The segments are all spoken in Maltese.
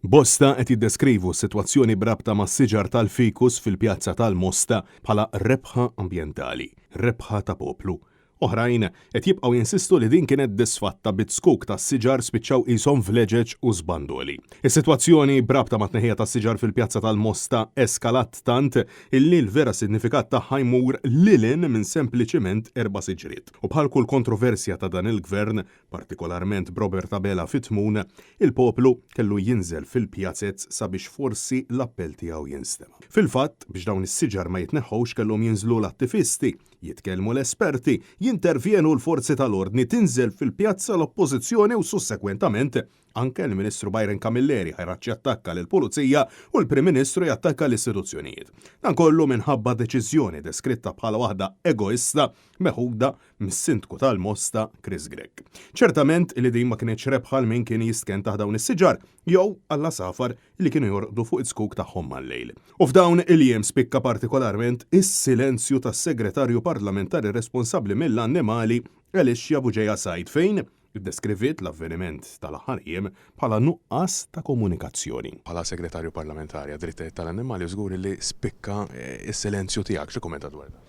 Bosta qed jiddeskrivu s-sitwazzjoni brabta mas-siġar tal-fikus fil-Pjazza tal-Mosta bħala rebħa ambjentali, rebħa ta' poplu. Oħrajn qed jibqgħu jinsistu li din kienet disfatta bit-skuk tas-siġar spiċċaw qishom vleġeġ u żbandoli. Is-sitwazzjoni brabta ma' tneħħija tas-siġar fil-Pjazza tal-Mosta eskalat tant illi l-vera sinifikat tagħha jmur lilin minn sempliċiment erba' siġriet. U bħal kull kontroversja ta' dan il-gvern, partikolarment b'Robert Abela fit-Tmun, il-poplu kellu jinżel fil-pjazzezz sabiex forsi l-appell tiegħu jinstema'. Fil-fatt biex dawn is-siġar ma jitneħħux kellhom jinżlu l-attivisti, jitkellmu l-esperti, jintervjenu l-forzi tal-ordni, tinżel fil-pjazza l-oppożizzjoni u sussekwentament anke l-Ministru Byron Camilleri ħajraċ jattakka lill-Pulizija u l-Prim Ministru jattakka l-istituzzjonijiet. Dan kollu minħabba deċiżjoni deskritta bħala waħda egoista meħuda mis-Sindku tal-Mosta Chris Gregg. Ċertament li din ma kienx rebħa min kien jistken taħ dawn is-siġar jew alla safar li kienu jorqdu fuq it-skuk tagħhom mal-lejl. U f'dawn il-jiem spikka partikolarment is-silenzju tas-Segretarju Parlamentari responsabbli mill-annimali Alexia Buġeja Said fejn iddeskrivit l-avveniment tal-aħħar jiem bħala nuqqas ta' komunikazzjoni. Bħala segretarju parlamentari għad-drittijiet tal-annimali żgur li spikka is-silenzju tiegħek xi kumenta dwar dan?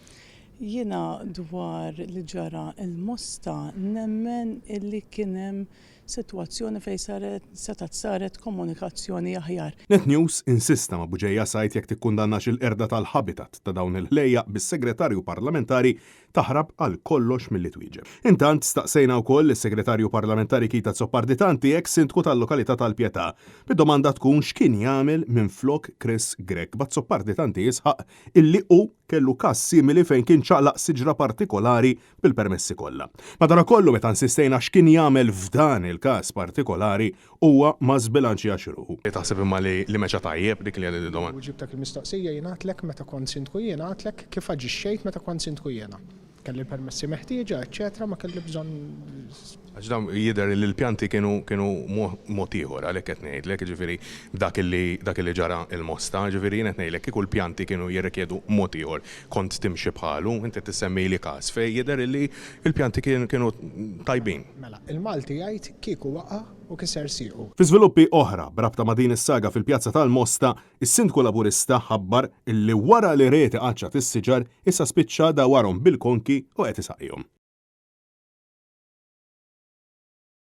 Jiena dwar li ġara il-Mosta nemmen illi kien hemm sitwazzjoni fejn saret komunikazzjoni aħjar. Net News insista ma' Buġeja Said jekk tikkundannax il-qerda tal-habitat ta' dawn il-ħlejja bis-segretarju parlamentari taħrab għal kollox milli twieġeb. Intant staqsejna wkoll is-segretarju parlamentari Kita Zopparditanti ex sindku tal-lokalità tal-Pjetà bid-domanda tkun x'kien jagħmel minflok Chris Gregg. Bad Zopparditanti jisħaq illi hu kellu każ simili fejn kien ċaqlaq siġra partikolari bil-permessi kollha. Madankollu meta insistejna x'kien jagħmel f'dan il-każ partikolari huwa ma żbilanċjax ruħu. Taħseb imma li meċa tajjeb dik li għandi domanda. Ġibtek il-mistoqsija jingħatlek meta kont sindku jien għatlek kif aġixxejt meta kont sindku jiena. Kelli permessi meħtieġa, eċċetera, ma kelli bżonn. Għaxdam jidher li l-pjanti kienu mod ieħor għalhekk qed ngħidlek, ġifieri dak li ġara l-Mosta, ġifieri qed ngħidlek kieku l-pjanti kienu jirrikjedu mod ieħor. Kont timxi bħalu, inti tissemmi li każ fejn jidher li l-pjanti kienu tajbin. Mela, il-Malti jgħid kieku waqa' u kiser siequ. Fi żviluppi oħra brabta ma' din is-saga fil-Pjazza tal-Mosta, is-Sindku Laburista ħabbar illi wara li reti qaċċat is-siġar issa spiċċa dawarhom bil-konki u qed isaqihom.